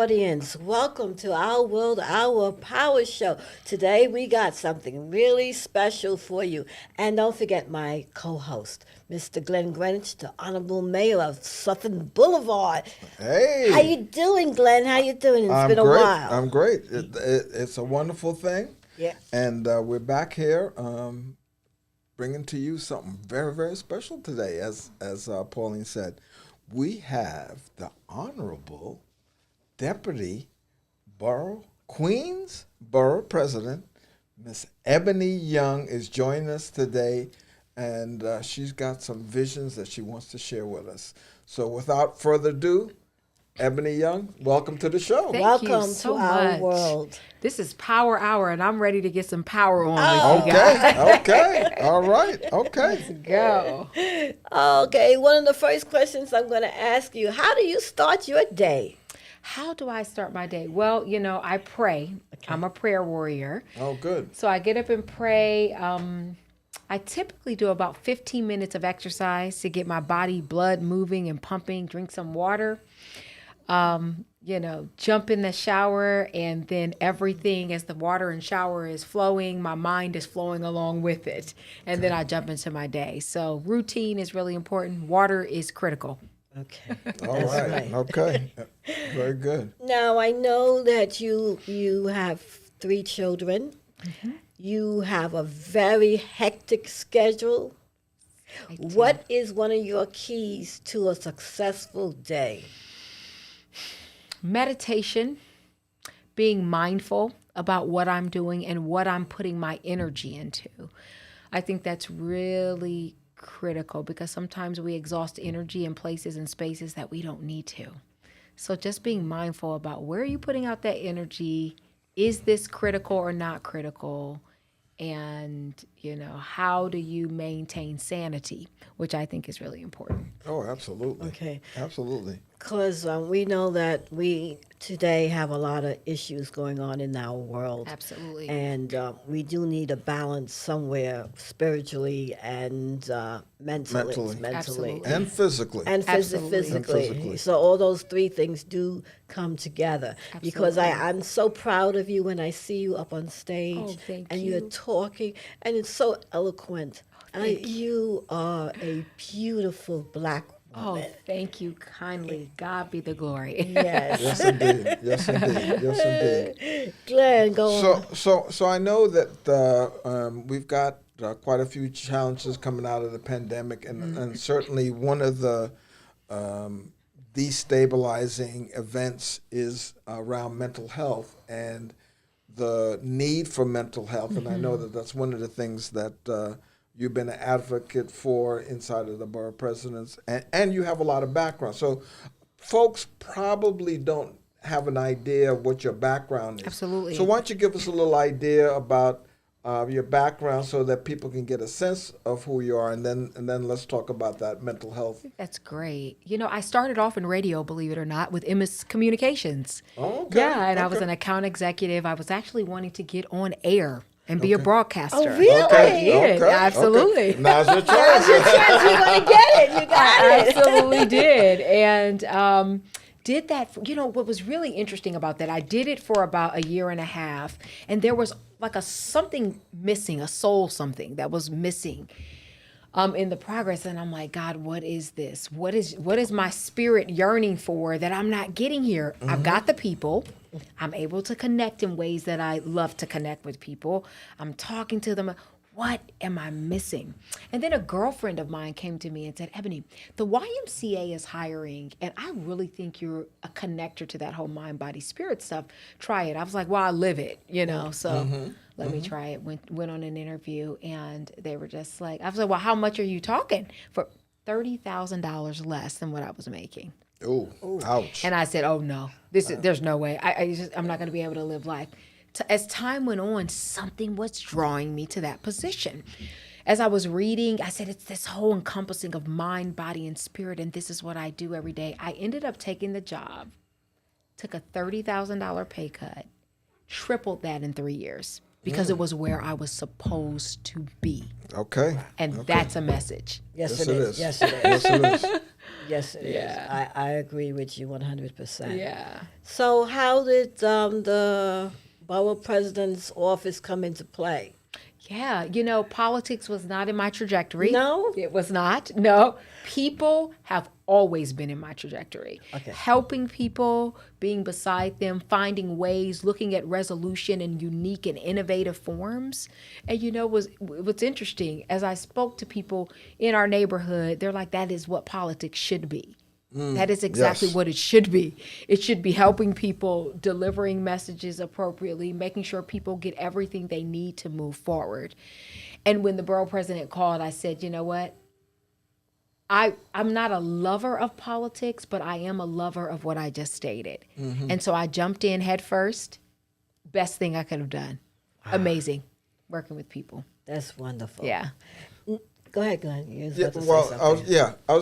audience. Welcome to Our World, Our Power Show. Today we got something really special for you. And don't forget my co-host, Mr. Glenn Greenwich, the Honorable Mayor of Southern Boulevard. Hey. How you doing, Glenn? How you doing? It's been a great. while. I'm great. It's a wonderful thing. Yeah. And we're back here bringing to you something very, very special today. As Pauline said, we have the Honorable Deputy Queens Borough President, Miss Ebony Young, is joining us today, and she's got some visions that she wants to share with us. So without further ado, Ebony Young, welcome to the show. Welcome you so to Our much. World. This is Power Hour, and I'm ready to get some power on with you guys. Okay, all right, okay. Let's go. Okay, one of the first questions I'm going to ask you, how do you start your day? How do I start my day? Well, I pray. Okay. I'm a prayer warrior. Oh, good. So I get up and pray. I typically do about 15 minutes of exercise to get my body blood moving and pumping, drink some water. Jump in the shower, and then everything, as the water and shower is flowing, my mind is flowing along with it. And then I jump into my day. So routine is really important. Water is critical. Okay. All right. Okay. Very good. Now, I know that you have 3 children. Mm-hmm. You have a very hectic schedule. What is one of your keys to a successful day? Meditation, being mindful about what I'm doing and what I'm putting my energy into. I think that's really critical, because sometimes we exhaust energy in places and spaces that we don't need to. So just being mindful about where are you putting out that energy? Is this critical or not critical? And, how do you maintain sanity, which I think is really important. Oh, absolutely. Okay. Absolutely. Because we know that we today have a lot of issues going on in our world. Absolutely. And we do need a balance somewhere spiritually and mentally. Absolutely. And physically. And physically. So all those 3 things do come together. Absolutely. Because I'm so proud of you when I see you up on stage. Oh, thank and you. You're talking, and it's so eloquent. You are a beautiful Black woman. Oh, thank you kindly. God be the glory. Yes. Yes, indeed. Yes, indeed. Yes, indeed. Glenn, go on. So I know that we've got quite a few challenges coming out of the pandemic, and certainly one of the destabilizing events is around mental health and the need for mental health. And I know that that's one of the things that you've been an advocate for inside of the Borough Presidents, and you have a lot of background. So folks probably don't have an idea of what your background is. Absolutely. So why don't you give us a little idea about your background so that people can get a sense of who you are, and then let's talk about that mental health. That's great. I started off in radio, believe it or not, with MS Communications. Oh, okay. Yeah, and I was Okay. an account executive. I was actually wanting to get on air and be a broadcaster. Oh, really? I did, absolutely. Okay. Now's your chance. Now's your chance. You want to get it. You got I it. absolutely did. And did that. What was really interesting about that, I did it for about a year and a half, and there was like something missing, a soul something that was missing in the progress. And I'm like, God, what is this? What is my spirit yearning for that I'm not getting here? Mm-hmm. I've got the people. I'm able to connect in ways that I love to connect with people. I'm talking to them. What am I missing? And then a girlfriend of mine came to me and said, Ebony, the YMCA is hiring, and I really think you're a connector to that whole mind, body, spirit stuff. Try it. I was like, well, I live it, so let me try it. Went on an interview, and they were just like, I was like, well, how much are you talking? For $30,000 less than what I was making. Oh, ouch. And I said, oh, no, there's no way. I'm not going to be able to live life. As time went on, something was drawing me to that position. As I was reading, I said, it's this whole encompassing of mind, body, and spirit, and this is what I do every day. I ended up taking the job, took a $30,000 pay cut, tripled that in 3 years, because it was where I was supposed to be. Okay. And that's a message. Yes, it is. Yes, it is. Yes, it is. Yes, it is. Yeah. I agree with you 100%. Yeah. So how did the borough president's office come into play? Yeah, politics was not in my trajectory. No? It was not. No. People have always been in my trajectory. Okay. Helping people, being beside them, finding ways, looking at resolution in unique and innovative forms. And what's interesting, as I spoke to people in our neighborhood, they're like, that is what politics should be. That is exactly yes. what it should be. It should be helping people, delivering messages appropriately, making sure people get everything they need to move forward. And when the borough president called, I said, you know what? I'm not a lover of politics, but I am a lover of what I just stated. And so I jumped in head first. Best thing I could have done. Amazing. Working with people. That's wonderful. Yeah. Go ahead, Glenn. You was Yeah, about to say well, something. I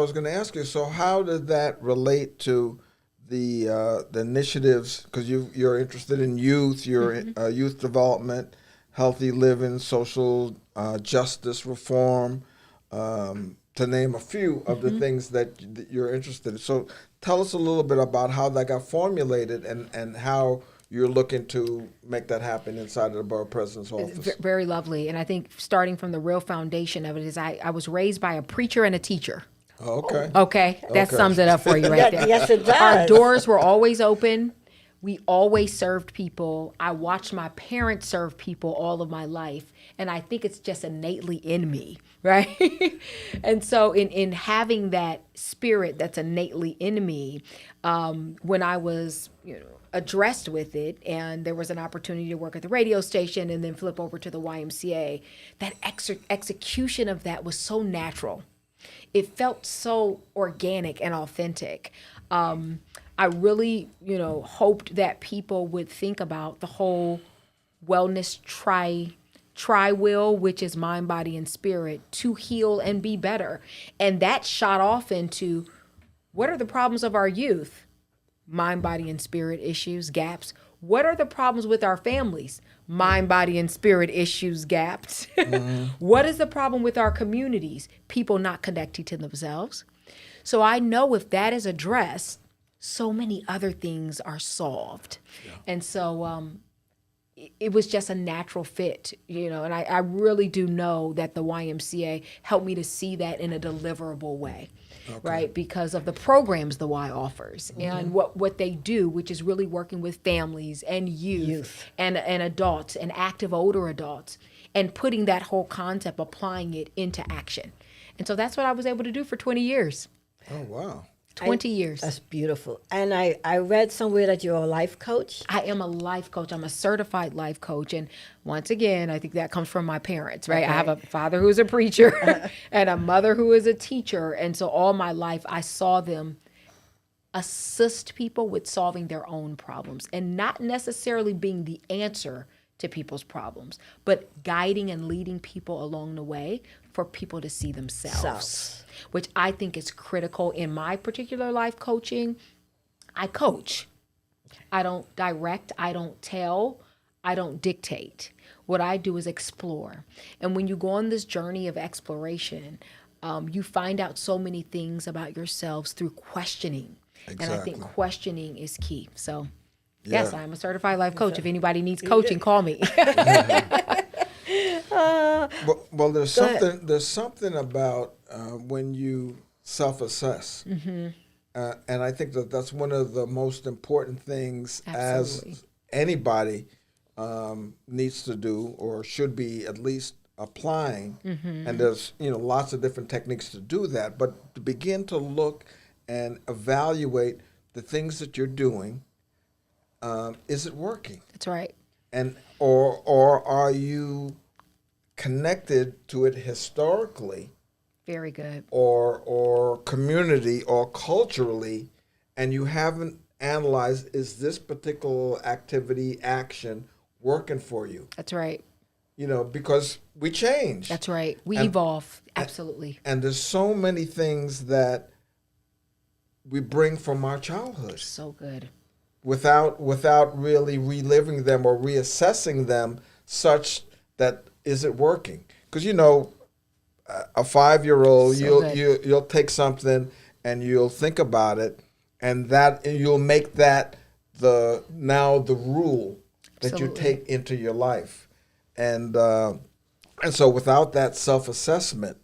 was gonna ask you. So, how did that relate to the initiatives? Because you're interested in youth, youth development, healthy living, social justice reform, to name a few of the things that you're interested in. So, tell us a little bit about how that got formulated and how you're looking to make that happen inside of the borough president's office. Very lovely. And I think starting from the real foundation of it is I was raised by a preacher and a teacher. Oh, okay. Okay, that Okay. sums it up for you right there. Yes, it does. Our doors were always open. We always served people. I watched my parents serve people all of my life, and I think it's just innately in me, right? And so in having that spirit that's innately in me, when I was, addressed with it, and there was an opportunity to work at the radio station and then flip over to the YMCA, that execution of that was so natural. It felt so organic and authentic. I really, hoped that people would think about the whole wellness tri-will, which is mind, body, and spirit, to heal and be better. And that shot off into, what are the problems of our youth? Mind, body, and spirit issues, gaps. What are the problems with our families? Mind, body, and spirit issues, gaps. What is the problem with our communities? People not connecting to themselves. So I know if that is addressed, so many other things are solved. Yeah. And so it was just a natural fit, and I really do know that the YMCA helped me to see that in a deliverable way. Okay. Right, because of the programs the Y offers and what they do, which is really working with families and youth. And adults and active older adults, and putting that whole concept, applying it into action. And so that's what I was able to do for 20 years. Oh, wow. 20 years. That's beautiful. And I read somewhere that you're a life coach. I am a life coach. I'm a certified life coach. And once again, I think that comes from my parents, right? Okay. I have a father who's a preacher and a mother who is a teacher. And so all my life, I saw them assist people with solving their own problems and not necessarily being the answer to people's problems, but guiding and leading people along the way for people to see themselves, which I think is critical in my particular life coaching. I coach. I don't direct. I don't tell. I don't dictate. What I do is explore. And when you go on this journey of exploration, you find out so many things about yourselves through questioning. Exactly. And I think questioning is key. So yes, I'm a certified life coach. If anybody needs coaching, call me. Well, there's something about when you self-assess, and I think that's one of the most important things. Absolutely. As anybody needs to do or should be at least applying. And there's lots of different techniques to do that, but to begin to look and evaluate the things that you're doing. Is it working? That's right. And or are you connected to it historically? Very good. Or community or culturally, and you haven't analyzed, is this particular activity, action working for you? That's right. Because we change. That's right. We evolve. Absolutely. And there's so many things that we bring from our childhood. So good. Without really reliving them or reassessing them, such that is it working? Because a 5-year-old, you'll take something and you'll think about it, and that you'll make that the rule that you Absolutely. take into your life. And so without that self-assessment,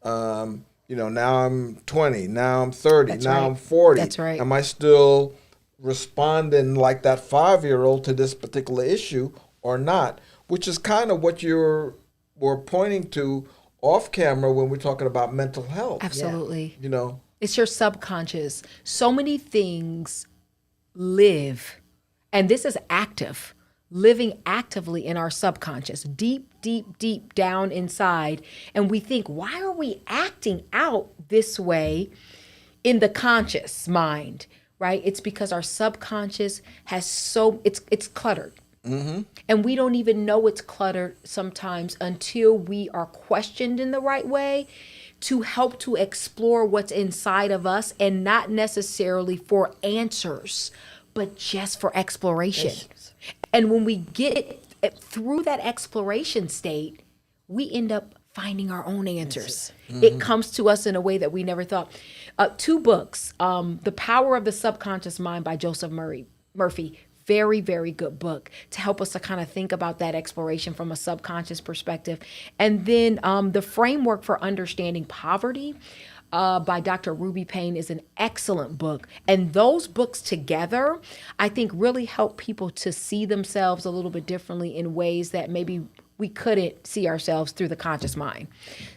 now I'm 20, now I'm 30, That's now right. I'm 40. That's right. Am I still responding like that 5-year-old to this particular issue or not? Which is kind of what we're pointing to off camera when we're talking about mental health. Absolutely. You know, It's your subconscious. So many things live, and this is active, living actively in our subconscious, deep, deep, deep down inside. And we think, why are we acting out this way in the conscious mind, right? It's because our subconscious has it's cluttered. And we don't even know it's cluttered sometimes until we are questioned in the right way to help to explore what's inside of us, and not necessarily for answers, but just for exploration. And when we get through that exploration state, we end up finding our own answers. It comes to us in a way that we never thought. 2 books, The Power of the Subconscious Mind by Joseph Murphy. Very, very good book to help us to kind of think about that exploration from a subconscious perspective. And then The Framework for Understanding Poverty by Dr. Ruby Payne is an excellent book. And those books together, I think, really help people to see themselves a little bit differently in ways that maybe we couldn't see ourselves through the conscious mind.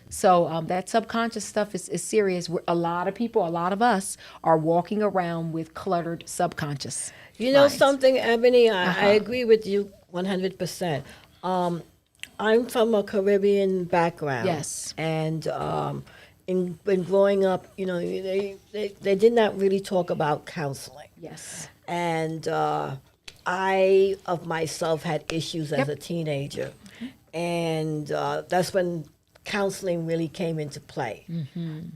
So that subconscious stuff is serious. A lot of us are walking around with cluttered subconscious. You know minds. something, Ebony? I agree with you 100%. I'm from a Caribbean background. Yes. And when growing up, they did not really talk about counseling. Yes. And I, of myself, had issues as a teenager. And that's when counseling really came into play.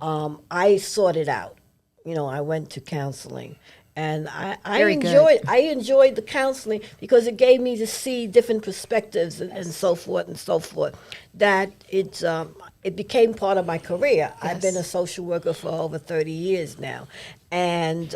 I sought it out. I went to counseling. And I Very good. enjoyed the counseling because it gave me to see different perspectives and so forth and so forth. That it became part of my career. I've been a social worker for over 30 years now. And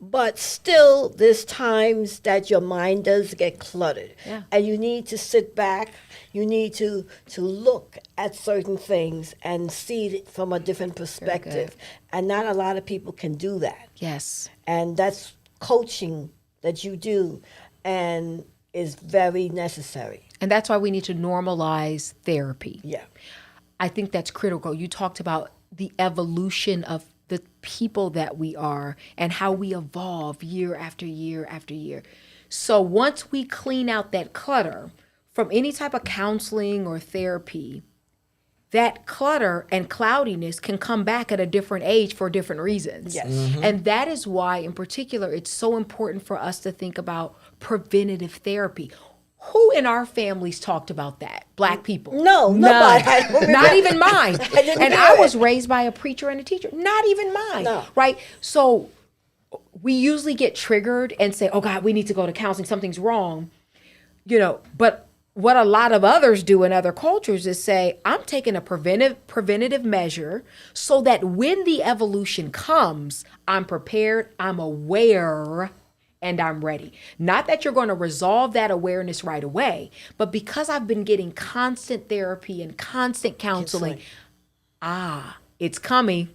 but still, there's times that your mind does get cluttered. Yeah. And you need to sit back. You need to look at certain things and see it from a different perspective. And not a lot of people can do that. Yes. And that's coaching that you do and is very necessary. And that's why we need to normalize therapy. Yeah. I think that's critical. You talked about the evolution of the people that we are and how we evolve year after year after year. So once we clean out that clutter from any type of counseling or therapy, that clutter and cloudiness can come back at a different age for different reasons. Yes. And that is why, in particular, it's so important for us to think about preventative therapy. Who in our families talked about that? Black people? No, None. nobody. I don't Not remember. even mine. didn't And hear I it. was raised by a preacher and a teacher. Not even mine. No. Right? So we usually get triggered and say, oh God, we need to go to counseling. Something's wrong. But what a lot of others do in other cultures is say, I'm taking a preventative measure so that when the evolution comes, I'm prepared, I'm aware, and I'm ready. Not that you're going to resolve that awareness right away, but because I've been getting constant therapy and constant counseling, it's coming.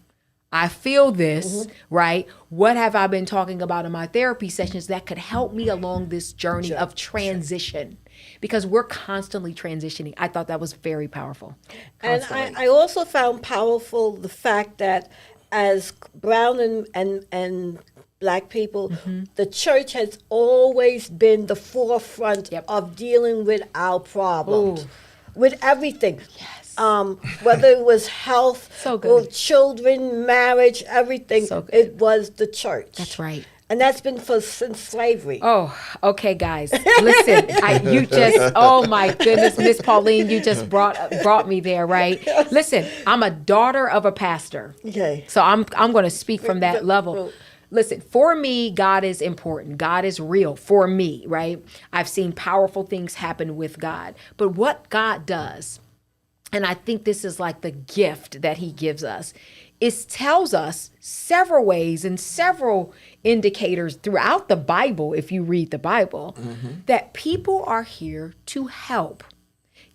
I feel this, right? What have I been talking about in my therapy sessions that could help me along this journey of transition? Because we're constantly transitioning. I thought that was very powerful. And Constantly. I also found powerful the fact that as brown and Black people, the church has always been the forefront of dealing with our problems, with everything. Yes. Whether it was health, So good. or children, marriage, everything, So good. it was the church. That's right. And that's been since slavery. Oh, okay, guys. Listen, oh my goodness, Miss Pauline, you just brought me there, right? Listen, I'm a daughter of a pastor. Okay. So I'm going to speak from that level. Listen, for me, God is important. God is real for me, right? I've seen powerful things happen with God. But what God does, and I think this is like the gift that he gives us, it tells us several ways and several indicators throughout the Bible, if you read the Bible, that people are here to help.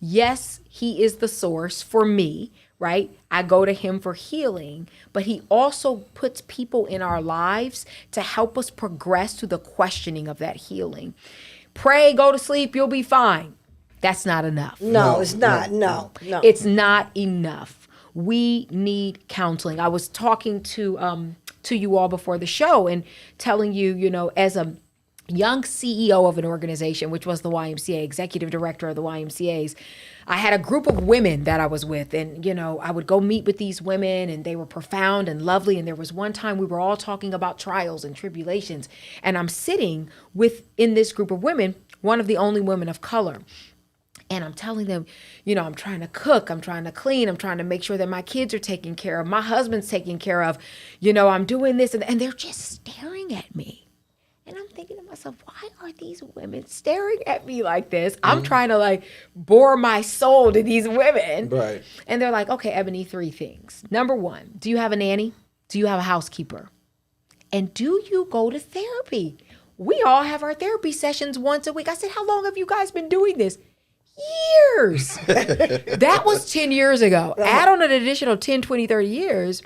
Yes, he is the source for me, right? I go to him for healing, but he also puts people in our lives to help us progress through the questioning of that healing. Pray, go to sleep, you'll be fine. That's not enough. No, it's not. No. It's not enough. We need counseling. I was talking to you all before the show and telling you, you know, as a young CEO of an organization, which was the YMCA, executive director of the YMCA's, I had a group of women that I was with, and, you know, I would go meet with these women, and they were profound and lovely. And there was one time we were all talking about trials and tribulations, and I'm sitting in this group of women, one of the only women of color. And I'm telling them, you know, I'm trying to cook, I'm trying to clean, I'm trying to make sure that my kids are taken care of, my husband's taken care of, you know, I'm doing this. And they're just staring at me. And I'm thinking to myself, why are these women staring at me like this? I'm trying to like bore my soul to these women. Right. And they're like, okay, Ebony, 3 things. Number 1, do you have a nanny? Do you have a housekeeper? And do you go to therapy? We all have our therapy sessions once a week. I said, how long have you guys been doing this? Years. That was 10 years ago. Add on an additional 10, 20, 30 years.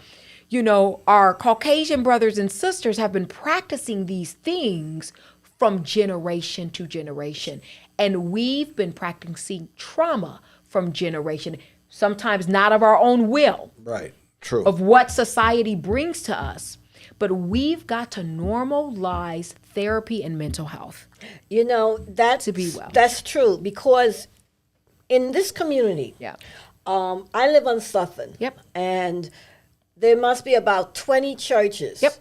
You know, our Caucasian brothers and sisters have been practicing these things from generation to generation. And we've been practicing trauma from generation, sometimes not of our own will. Right. True. Of what society brings to us. But we've got to normalize therapy and mental health. You know, To be well. That's true, because in this community, Yeah. I live on Sutton. Yep. And there must be about 20 churches. Yep.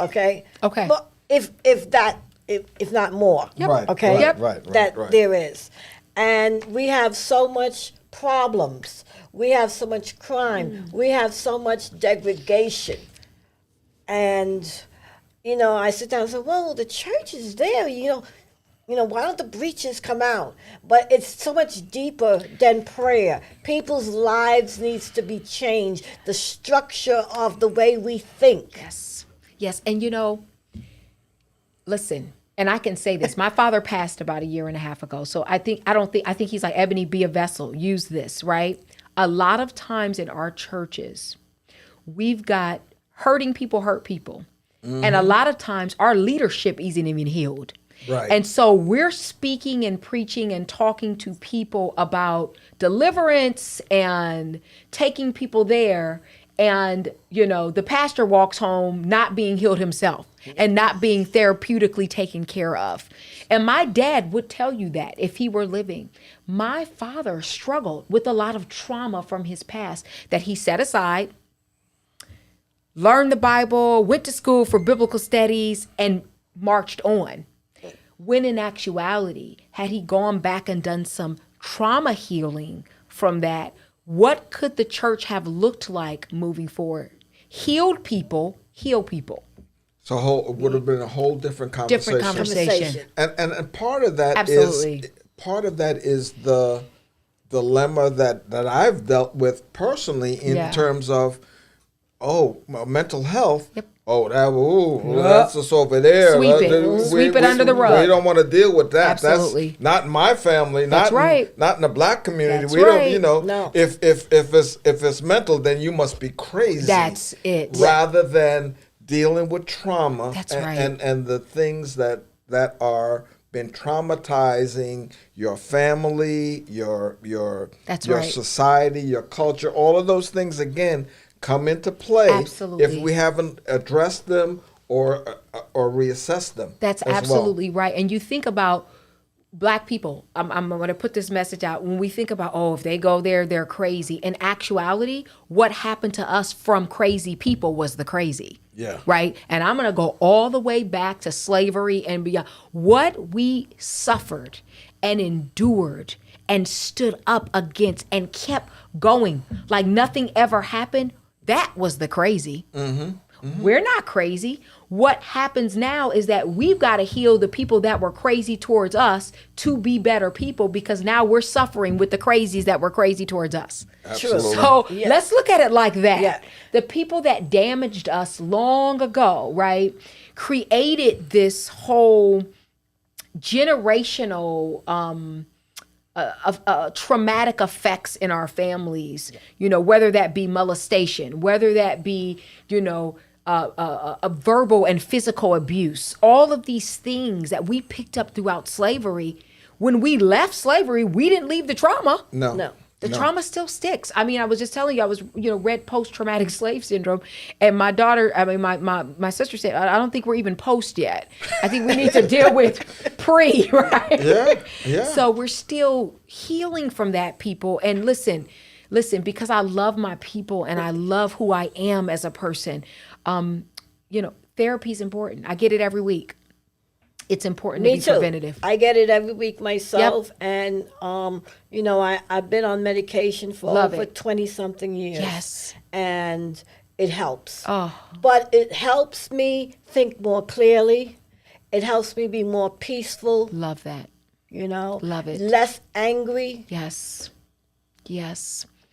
Okay. Okay. But if not more. Yep. Right. Okay. Right, Yep. right, right, That right. there is, and we have so much problems. We have so much crime. We have so much degradation. And, you know, I sit down and say, well, the church is there, you know, why don't the preachers come out? But it's so much deeper than prayer. People's lives needs to be changed. The structure of the way we think. Yes. Yes. And you know, listen, and I can say this. My father passed about 1.5 years ago. So I think he's like, Ebony, be a vessel. Use this, right? A lot of times in our churches, we've got hurting people hurt people. And a lot of times our leadership isn't even healed. Right. And so we're speaking and preaching and talking to people about deliverance and taking people there. And, you know, the pastor walks home not being healed himself and not being therapeutically taken care of. And my dad would tell you that if he were living. My father struggled with a lot of trauma from his past that he set aside, learned the Bible, went to school for biblical studies, and marched on. When in actuality, had he gone back and done some trauma healing from that, what could the church have looked like moving forward? Healed people, heal people. So it would have been a whole different conversation. Different conversation. And part of that Absolutely. is the dilemma that I've dealt with personally in Yeah. terms of mental health. Yep. That's just over there. Sweep it. Sweep it under the rug. We don't want to deal with that. Absolutely. That's not in my family. That's right. Not in the black community. That's we don't. right. You know. No. If it's mental, then you must be crazy. That's it. Rather than dealing with trauma. That's and, right. And the things that are been traumatizing your family, your That's your right. society, your culture. All of those things again come into play Absolutely. if we haven't addressed them or reassessed them. That's as absolutely right. And you think about Black people. I'm going to put this message out. When we think about, if they go there, they're crazy. In actuality, what happened to us from crazy people was the crazy. Yeah. Right? And I'm going to go all the way back to slavery and beyond. What we suffered and endured and stood up against and kept going like nothing ever happened, that was the crazy. We're not crazy. what happens now is that we've got to heal the people that were crazy towards us to be better people, because now we're suffering with the crazies that were crazy towards us. Absolutely. So Yes. let's look at it like that. Yeah. The people that damaged us long ago, right, created this whole generational traumatic effects in our families, whether that be molestation, whether that be, a verbal and physical abuse, all of these things that we picked up throughout slavery. When we left slavery, we didn't leave the trauma. No. The trauma still sticks. I mean, I was just telling you, I was, read post-traumatic slave syndrome, and my daughter, my sister said, I don't think we're even post yet. I think we need to deal with pre, right? Yeah. So we're still healing from that, people. And listen, because I love my people and I love who I am as a person, therapy is important. I get it every week. It's important to be preventative. I get it every week myself, and I've been on medication for over 20-something years. Yes, and it helps. Oh, but it helps me think more clearly. It helps me be more peaceful. love that. Love it. Less angry. Yes.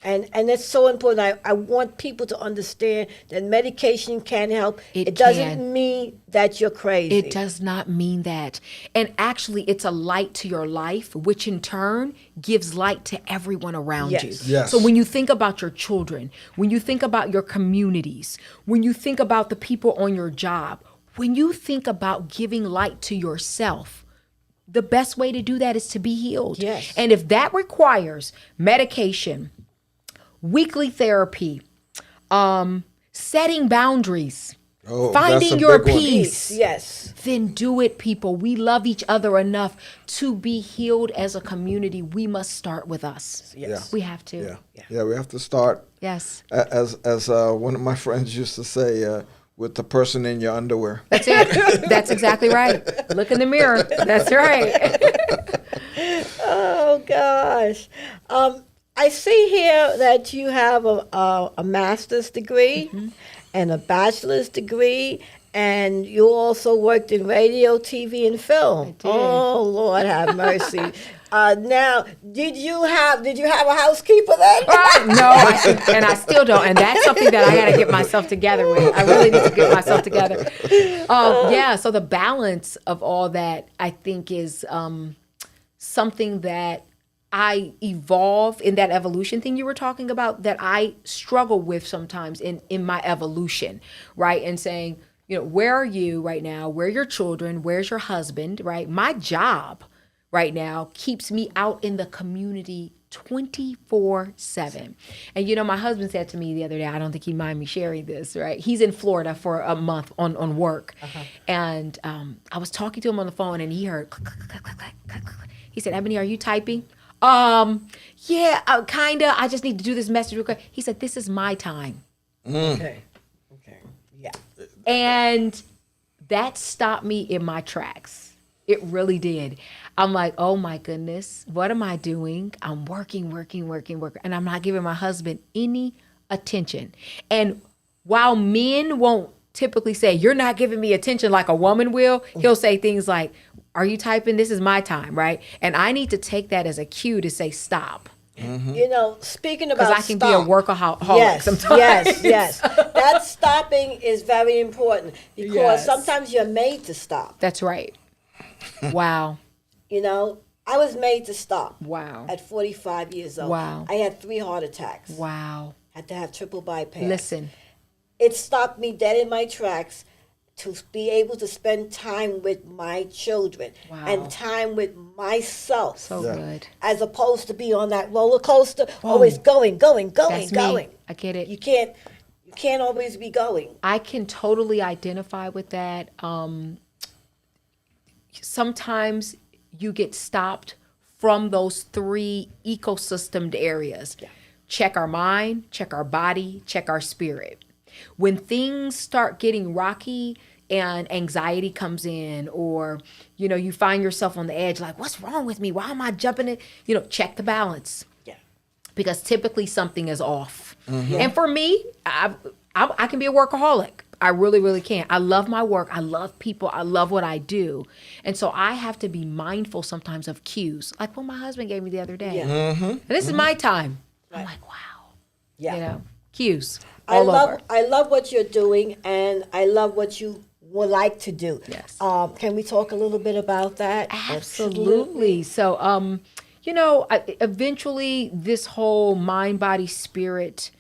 And it's so important. I want people to understand that medication can help. It doesn't mean that you're crazy. It does not mean that. And actually, it's a light to your life, which in turn gives light to everyone around you. Yes. So when you think about your children, when you think about your communities, when you think about the people on your job, when you think about giving light to yourself, the best way to do that is to be healed. Yes. And if that requires medication, weekly therapy, setting boundaries, finding your peace, yes, then do it, people. We love each other enough to be healed as a community. We must start with us. Yes. We have to. Yeah, we have to start. Yes. As one of my friends used to say, with the person in your underwear. That's it. That's exactly right. Look in the mirror. That's right. Oh, gosh. I see here that you have a master's degree and a bachelor's degree, and you also worked in radio, TV, and film. I did. Oh, Lord have mercy. Now, did you have a housekeeper then? No, I still don't. And that's something that I got to get myself together with. I really need to get myself together. So the balance of all that, I think, is something that I evolve in that evolution thing you were talking about, that I struggle with sometimes in my evolution, right? And saying, where are you right now? Where are your children? Where's your husband, right? My job right now keeps me out in the community 24/7. And my husband said to me the other day, I don't think he'd mind me sharing this, right? He's in Florida for a month on work. And I was talking to him on the phone, and he heard click, click, click, click, click, click, click. He said, Ebony, are you typing? Yeah, kinda. I just need to do this message real quick. He said, this is my time. Okay. Yeah. And that stopped me in my tracks. It really did. I'm like, oh my goodness, what am I doing? I'm working, and I'm not giving my husband any attention. And while men won't typically say, you're not giving me attention like a woman will, he'll say things like, are you typing? This is my time, right? And I need to take that as a cue to say stop. Speaking about because I can be a workaholic sometimes. Yes. That stopping is very important, because sometimes you're made to stop. That's right. Wow. I was made to stop. Wow. At 45 years old. Wow. I had 3 heart attacks. Wow. Had to have triple bypass. Listen. It stopped me dead in my tracks to be able to spend time with my children and time with myself. So good. As opposed to be on that roller coaster, always going. That's going. me. I get it. You can't always be going. I can totally identify with that. Sometimes you get stopped from those 3 ecosystemed areas. Yeah. Check our mind, check our body, check our spirit. When things start getting rocky and anxiety comes in, or, you find yourself on the edge, like, what's wrong with me? Why am I jumping it? Check the balance. Yeah. Because typically something is off. And for me, I can be a workaholic. I really, really can. I love my work. I love people. I love what I do. And so I have to be mindful sometimes of cues, like what my husband gave me the other day. Yeah. And this is my time. I'm Right. like, wow. Yeah. You know, cues I all love over. I love what you're doing, and I love what you would like to do. Yes. Can we talk a little bit about that? Absolutely. So, eventually this whole mind, body, spirit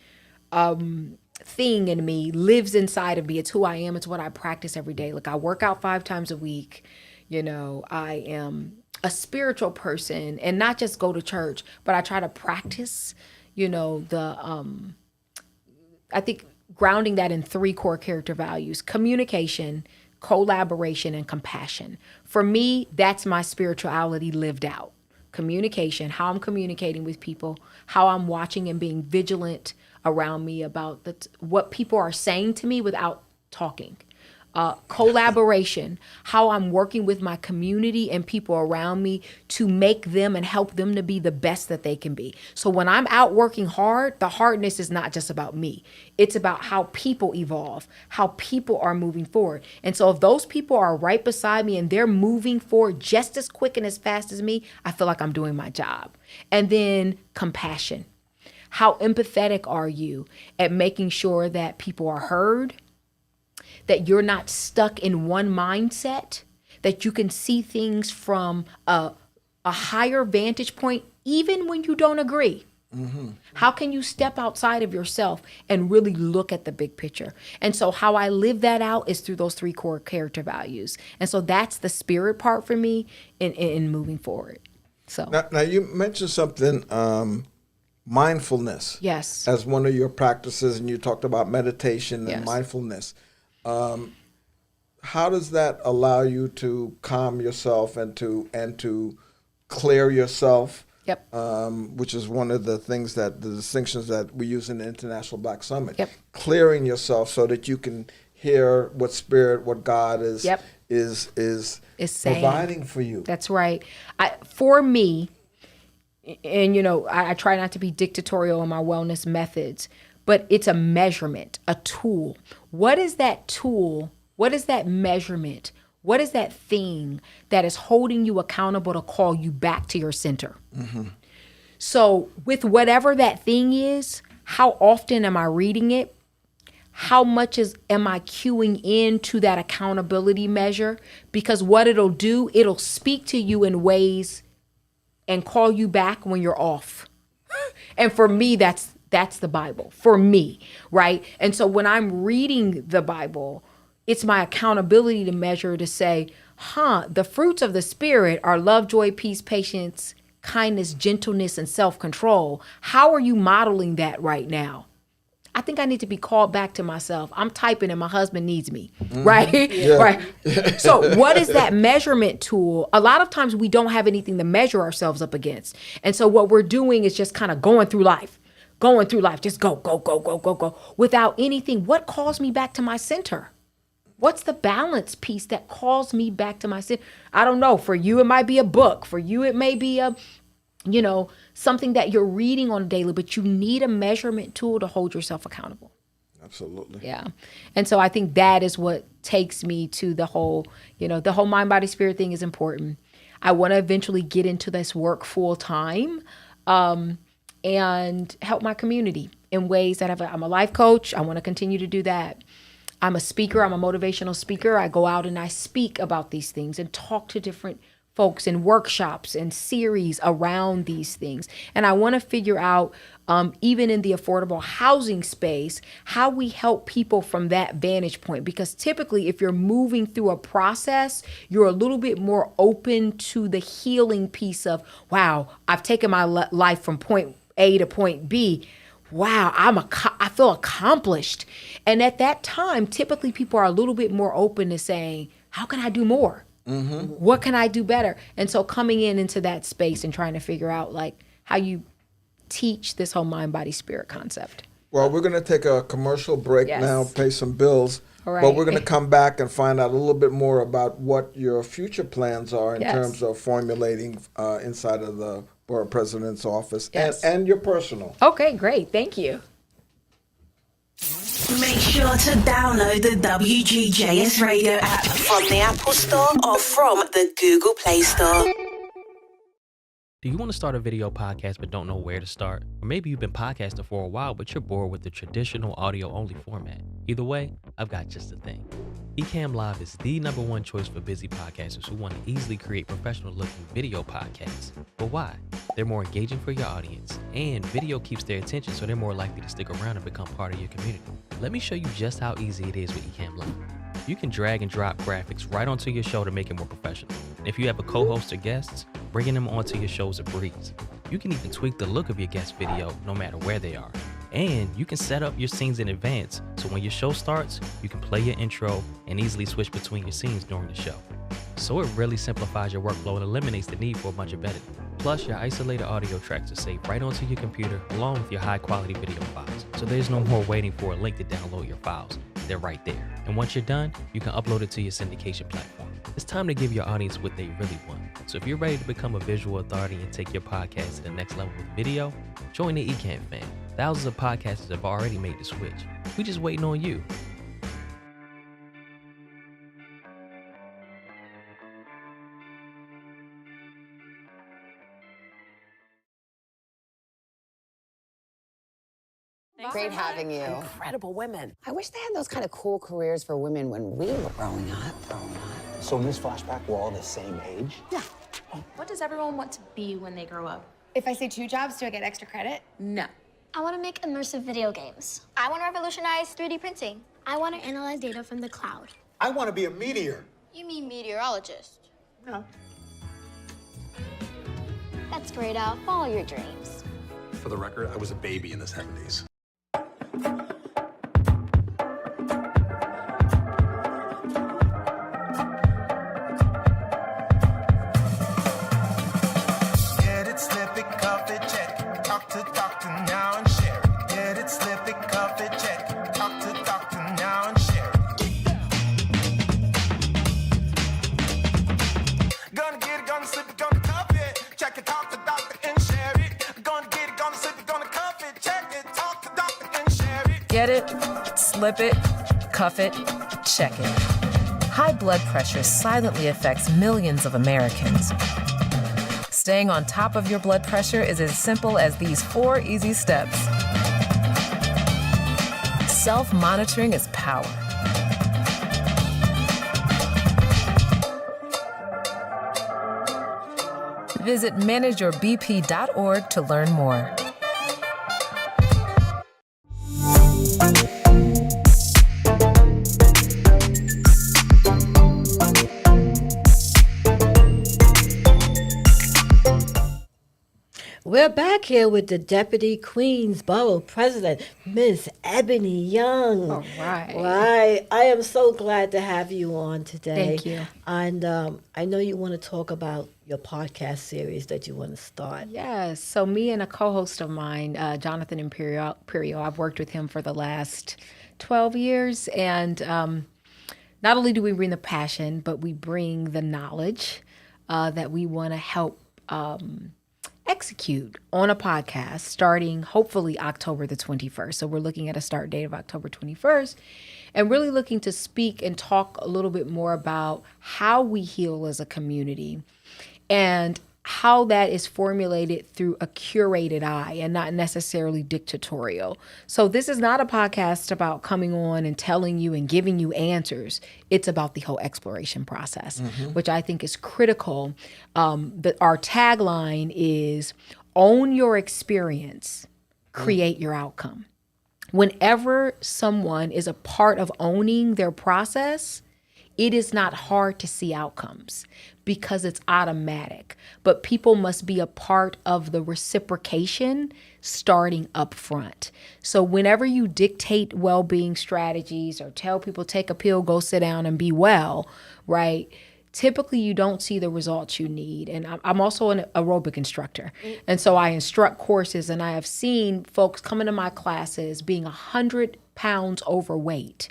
thing in me lives inside of me. It's who I am. It's what I practice every day. Like I work out 5 times a week. I am a spiritual person, and not just go to church, but I try to practice, I think grounding that in 3 core character values: communication, collaboration, and compassion. For me, that's my spirituality lived out. Communication, how I'm communicating with people, how I'm watching and being vigilant around me about what people are saying to me without talking. Collaboration, how I'm working with my community and people around me to make them and help them to be the best that they can be. So when I'm out working hard, the hardness is not just about me. It's about how people evolve, how people are moving forward. And so if those people are right beside me and they're moving forward just as quick and as fast as me, I feel like I'm doing my job. And then compassion. How empathetic are you at making sure that people are heard, that you're not stuck in one mindset, that you can see things from a higher vantage point, even when you don't agree? Mm-hmm. How can you step outside of yourself and really look at the big picture? And so how I live that out is through those 3 core character values. And so that's the spirit part for me in moving forward. So Now you mentioned something, mindfulness. Yes. As one of your practices, and you talked about meditation and Yes. mindfulness. How does that allow you to calm yourself and to clear yourself? Yep. Which is one of the distinctions that we use in the International Black Summit. Yep. Clearing yourself so that you can hear what God is Yep. is saying. providing for you. That's right. For me, and I try not to be dictatorial in my wellness methods, but it's a measurement, a tool. What is that tool? What is that measurement? What is that thing that is holding you accountable to call you back to your center? Mm-hmm. So with whatever that thing is, how often am I reading it? How much am I cueing into that accountability measure? Because what it'll do, it'll speak to you in ways and call you back when you're off. And for me, that's the Bible, for me, right? And so when I'm reading the Bible, it's my accountability to measure, to say, the fruits of the Spirit are love, joy, peace, patience, kindness, gentleness, and self-control. How are you modeling that right now? I think I need to be called back to myself. I'm typing and my husband needs me, right? Yeah. Right. So what is that measurement tool? A lot of times we don't have anything to measure ourselves up against. And so what we're doing is just kind of going through life, just go, without anything. What calls me back to my center? What's the balance piece that calls me back to my center? I don't know. For you, it might be a book. For you, it may be something that you're reading on a daily, but you need a measurement tool to hold yourself accountable. Absolutely. Yeah. And so I think that is what takes me to the whole mind, body, spirit thing is important. I want to eventually get into this work full time and help my community in ways that I'm a life coach. I want to continue to do that. I'm a speaker. I'm a motivational speaker. I go out and I speak about these things and talk to different folks in workshops and series around these things. And I want to figure out, even in the affordable housing space, how we help people from that vantage point. Because typically, if you're moving through a process, you're a little bit more open to the healing piece of, wow, I've taken my life from point A to point B. Wow, I feel accomplished. And at that time, typically people are a little bit more open to saying, how can I do more? Mm-hmm. What can I do better? And so coming into that space and trying to figure out like how you teach this whole mind, body, spirit concept. Well, we're going to take a commercial break now, pay some bills. All right. But we're going to come back and find out a little bit more about what your future plans are in terms of formulating inside of the Borough President's office and your personal. Okay, great. Thank you. Make sure to download the WGJS Radio app from the Apple Store or from the Google Play Store. Do you want to start a video podcast but don't know where to start? Or maybe you've been podcasting for a while but you're bored with the traditional audio-only format. Either way, I've got just the thing. Ecamm Live is the #1 choice for busy podcasters who want to easily create professional-looking video podcasts. But why? They're more engaging for your audience, and video keeps their attention, so they're more likely to stick around and become part of your community. Let me show you just how easy it is with Ecamm Live. You can drag and drop graphics right onto your show to make it more professional. And if you have a co-host or guests, bringing them onto your show is a breeze. You can even tweak the look of your guest video no matter where they are. And you can set up your scenes in advance, so when your show starts, you can play your intro and easily switch between your scenes during the show. So it really simplifies your workflow and eliminates the need for a bunch of editing. Plus, your isolated audio tracks are saved right onto your computer along with your high-quality video files. So there's no more waiting for a link to download your files. They're right there. And once you're done, you can upload it to your syndication platform. It's time to give your audience what they really want. So if you're ready to become a visual authority and take your podcast to the next level with video, join the Ecamm fam. Thousands of podcasters have already made the switch. We're just waiting on you. Great having you. Incredible women. I wish they had those kind of cool careers for women when we were growing up. So in this flashback, we're all the same age? Yeah. What does everyone want to be when they grow up? If I say 2 jobs, do I get extra credit? No. I want to make immersive video games. I want to revolutionize 3D printing. I want to analyze data from the cloud. I want to be a meteor. You mean meteorologist? No. That's great, Al. Follow your dreams. For the record, I was a baby in the 70s. Get it, slip it, cuff it, check it. Talk to doctor now and share it. Get it, slip it, cuff it, check it. Talk to doctor now and share it. Gonna get it, gonna slip it, gonna cuff it. Check it, talk to doctor and share it. Gonna get it, gonna slip it, gonna cuff it. Check it, talk to doctor and share it. Get it, slip it, cuff it, check it. High blood pressure silently affects millions of Americans. Staying on top of your blood pressure is as simple as these 4 easy steps. Self-monitoring is power. Visit manageyourbp.org to learn more. We're back here with the Deputy Queensborough President, Miss Ebony Young. All right. Right. I am so glad to have you on today. Thank you. And I know you want to talk about your podcast series that you want to start. Yes. So me and a co-host of mine, Jonathan Imperio, I've worked with him for the last 12 years. And not only do we bring the passion, but we bring the knowledge that we want to help execute on a podcast starting hopefully October the 21st. So we're looking at a start date of October 21st and really looking to speak and talk a little bit more about how we heal as a community and how that is formulated through a curated eye and not necessarily dictatorial. So this is not a podcast about coming on and telling you and giving you answers. It's about the whole exploration process, which I think is critical. Our tagline is own your experience, create your outcome. Whenever someone is a part of owning their process, it is not hard to see outcomes because it's automatic, but people must be a part of the reciprocation starting up front. So whenever you dictate well-being strategies or tell people take a pill, go sit down and be well, right? Typically you don't see the results you need. And I'm also an aerobic instructor. And so I instruct courses, and I have seen folks come into my classes being 100 pounds overweight,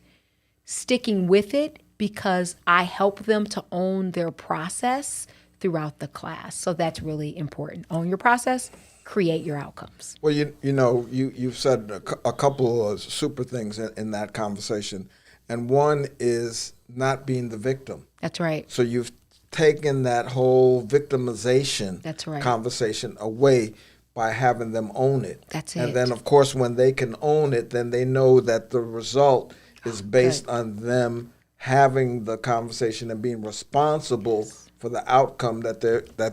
sticking with it because I help them to own their process throughout the class. So that's really important. Own your process, create your outcomes. Well, you've said a couple of super things in that conversation, and one is not being the victim. That's right. So you've taken that whole victimization That's right. conversation away by having them own it. That's it. And then, of course, when they can own it, then they know that the result is based on them having the conversation and being responsible for the outcome that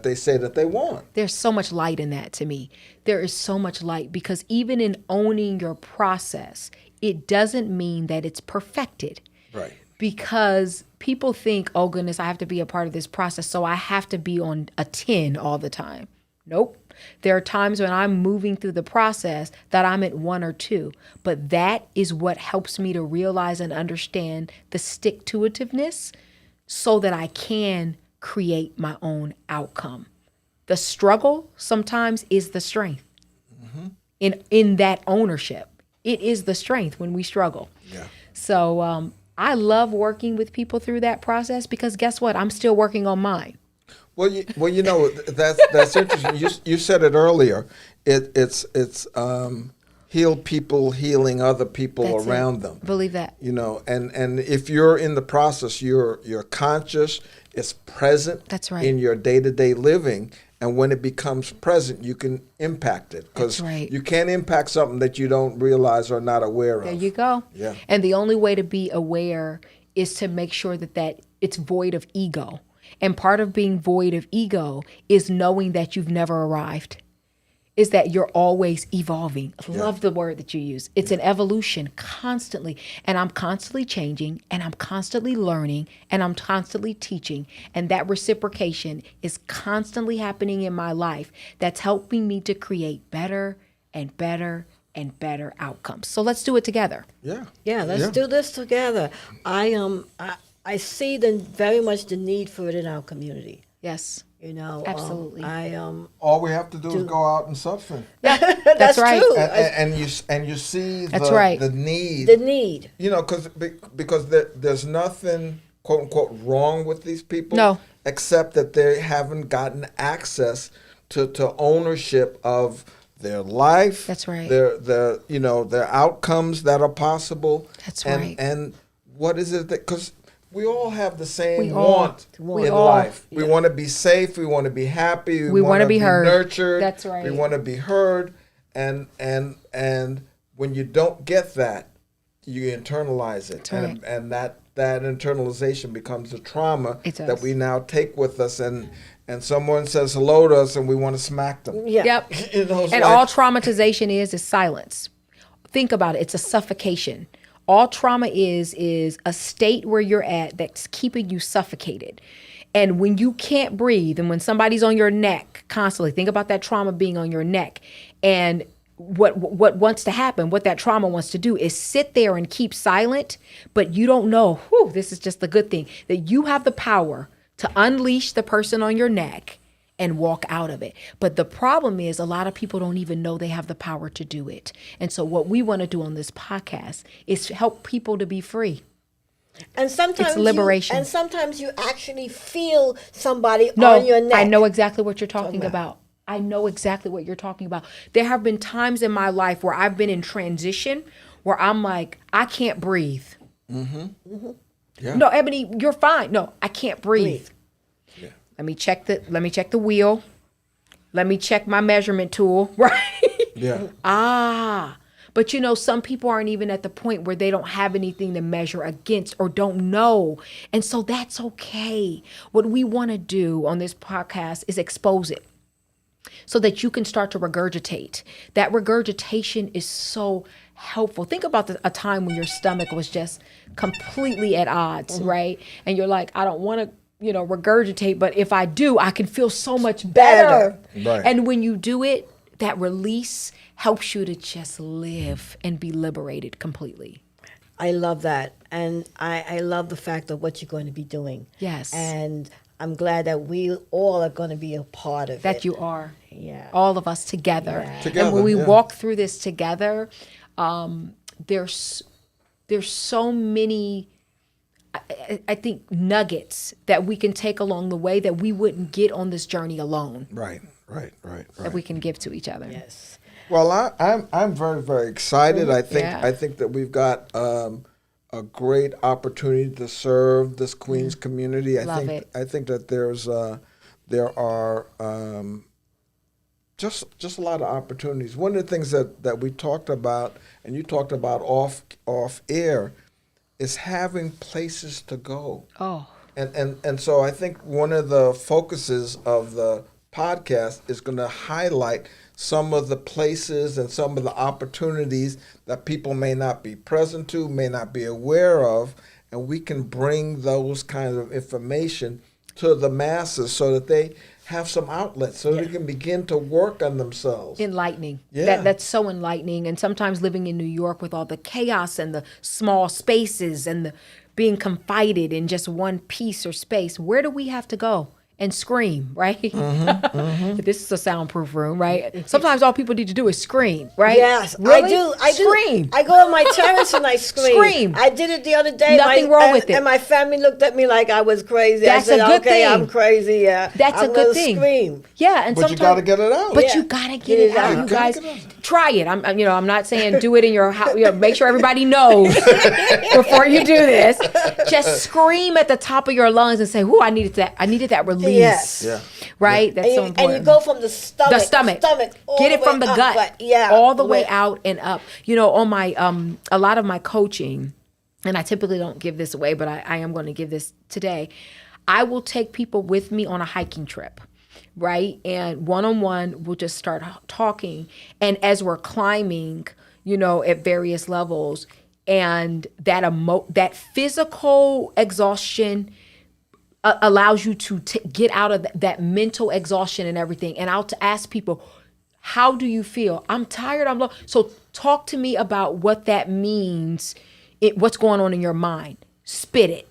they say that they want. There's so much light in that to me. There is so much light because even in owning your process, it doesn't mean that it's perfected. Right. Because people think, oh goodness, I have to be a part of this process, so I have to be on a 10 all the time. Nope. There are times when I'm moving through the process that I'm at 1 or 2, but that is what helps me to realize and understand the stick-to-itiveness so that I can create my own outcome. The struggle sometimes is the strength. In that ownership. It is the strength when we struggle. Yeah. So I love working with people through that process because guess what? I'm still working on mine. Well, that's interesting. You said it earlier. It's healed people healing other people around them. Believe that. And if you're in the process, you're conscious. It's present. That's right. In your day-to-day living, and when it becomes present, you can impact it because you can't impact something that you don't realize or not aware of. There you go. Yeah. And the only way to be aware is to make sure that it's void of ego. And part of being void of ego is knowing that you've never arrived, is that you're always evolving. I love the word that you use. It's an evolution constantly. And I'm constantly changing and I'm constantly learning and I'm constantly teaching. And that reciprocation is constantly happening in my life that's helping me to create better and better and better outcomes. So let's do it together. Yeah. Yeah, let's do this together. I see very much the need for it in our community. Yes. Absolutely. All we have to do is go out and substance. Yeah, that's right. true. And you see the need. The need. Because there's nothing quote unquote wrong with these people. No. Except that they haven't gotten access to ownership of their life. That's right. Their outcomes that are possible. That's right. And what is it that because we all have the same want in life. Yeah. We want to be safe. We want to be happy. We want to be heard. Nurtured. That's right. We want to be heard. And when you don't get that, you internalize it. That's right. And that internalization becomes a trauma It does. that we now take with us. And someone says hello to us and we want to smack them. Yeah. Yep. And all traumatization is silence. Think about it. It's a suffocation. All trauma is a state where you're at that's keeping you suffocated. And when you can't breathe and when somebody's on your neck constantly, think about that trauma being on your neck. And what wants to happen, what that trauma wants to do is sit there and keep silent, but you don't know, this is just the good thing, that you have the power to unleash the person on your neck and walk out of it. But the problem is a lot of people don't even know they have the power to do it. And so what we want to do on this podcast is to help people to be free. And sometimes it's liberation. Sometimes you actually feel somebody on your neck. I know exactly what you're talking about. I know exactly what you're talking about. There have been times in my life where I've been in transition where I'm like, I can't breathe. Mm-hmm. Mm-hmm. Yeah. No, Ebony, you're fine. No, I can't breathe. Yeah. Let me check the wheel. Let me check my measurement tool. Right? Yeah. But some people aren't even at the point where they don't have anything to measure against or don't know. And so that's okay. What we want to do on this podcast is expose it so that you can start to regurgitate. That regurgitation is so helpful. Think about a time when your stomach was just completely at odds, right? And you're like, I don't want to regurgitate, but if I do, I can feel so much better. Right. And when you do it, that release helps you to just live and be liberated completely. I love that. And I love the fact of what you're going to be doing. Yes. And I'm glad that we all are going to be a part of it. That you are. Yeah. All of us together. Together, and when we walk through this together, there's so many I think, nuggets that we can take along the way that we wouldn't get on this journey alone. Right. That we can give to each other. Yes. Well, I'm very, very excited. Mm-hmm. I think that we've got a great opportunity to serve this Queens community. Love it. I think that there are just a lot of opportunities. One of the things that we talked about, and you talked about off air, is having places to go. Oh. And so I think one of the focuses of the podcast is going to highlight some of the places and some of the opportunities that people may not be present to, may not be aware of, and we can bring those kinds of information to the masses so that they have some outlets, so they can begin to work on themselves. Enlightening. Yeah. That's so enlightening. And sometimes living in New York with all the chaos and the small spaces and the being confided in just one piece or space, where do we have to go and scream, right? This is a soundproof room, right? Sometimes all people need to do is scream, right? Yes, really? I do. Scream. I go on my terrace and I scream. Scream. I did it the other day. Nothing wrong with it. And my family looked at me like I was crazy. That's I said, a good okay, thing. I'm crazy. Yeah, That's I'm a good gonna thing. Scream. Yeah, and But you got to get it out. But you gotta get it out, you guys. Try it. I'm not saying do it in your house. Make sure everybody knows before you do this. Just scream at the top of your lungs and say, "Whoo, I needed that. I needed that release." Yes. Yeah. Right. That's so important. And you go from the stomach. All Get the it from way the up, gut. but yeah, all the way out and up. On my a lot of my coaching, and I typically don't give this away, but I am going to give this today. I will take people with me on a hiking trip. Right. And one-on-one, we'll just start talking. And as we're climbing, at various levels, and that physical exhaustion allows you to get out of that mental exhaustion and everything. And I'll ask people, how do you feel? I'm tired. I'm low. So talk to me about what that means. What's going on in your mind? Spit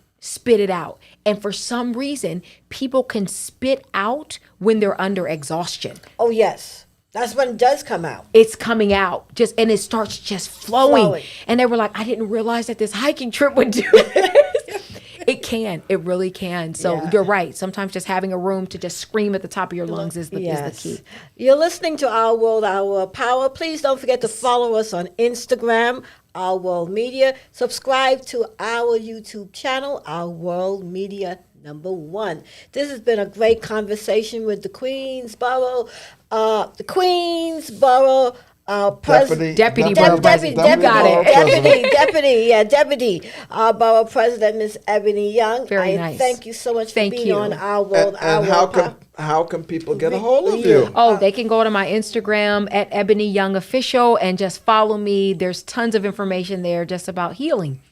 it out. And for some reason, people can spit out when they're under exhaustion. Oh, yes. That's when it does come out. It's coming out and it starts just flowing. And they were like, I didn't realize that this hiking trip would do this. It can. It really can. So you're right. Sometimes just having a room to just scream at the top of your lungs is the key. You're listening to Our World, Our Power. Please don't forget to follow us on Instagram, Our World Media. Subscribe to our YouTube channel, Our World Media #1. This has been a great conversation with the Queensboro Deputy Borough President, Miss Ebony Young. Very nice. Thank you so much for being on Our World. And how can people get a hold of you? Oh, they can go to my Instagram at Ebony Young Official and just follow me. There's tons of information there just about healing.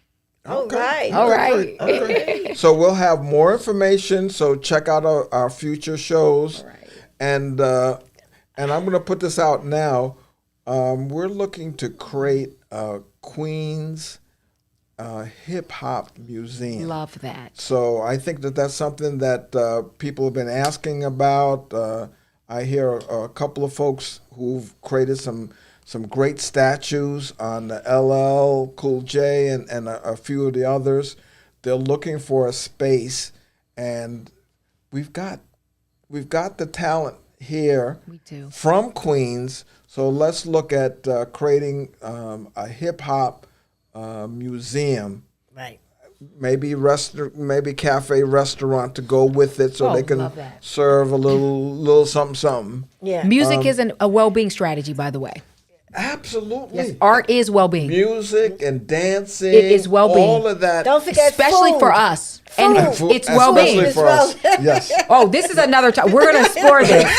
All right. Okay. So we'll have more information. So check out our future shows. All right. And I'm going to put this out now. We're looking to create a Queens hip hop museum. Love that. So I think that's something that people have been asking about. I hear a couple of folks who've created some great statues on the LL Cool J and a few of the others. They're looking for a space, and we've got the talent here. We do. From Queens. So let's look at creating a hip hop museum. Right. Maybe cafe, restaurant to go with it, so they can serve a little something. Yeah. Music isn't a well-being strategy, by the way. Absolutely. Yes, art is well-being. Music and dancing. It is well-being. All of that. Don't forget especially food. for us. And it's well-being. Especially for us. Yes. Oh, this is another time. We're going to explore this.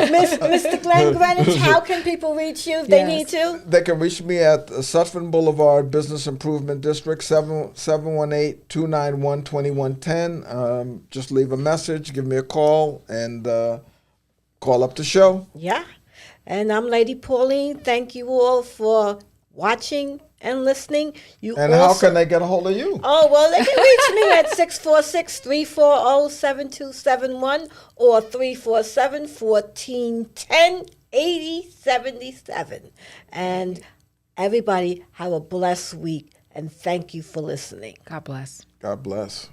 Mr. Glenn Greenwich, how can people reach you if they need to? They can reach me at Sutphen Boulevard Business Improvement District, 718-291-2110. Just leave a message, give me a call, and call up the show. Yeah. And I'm Lady Pauline. Thank you all for watching and listening. How can they get a hold of you? Oh, well, they can reach me at 646-340-7271 or 347-1410-8077. And everybody have a blessed week. And thank you for listening. God bless. God bless.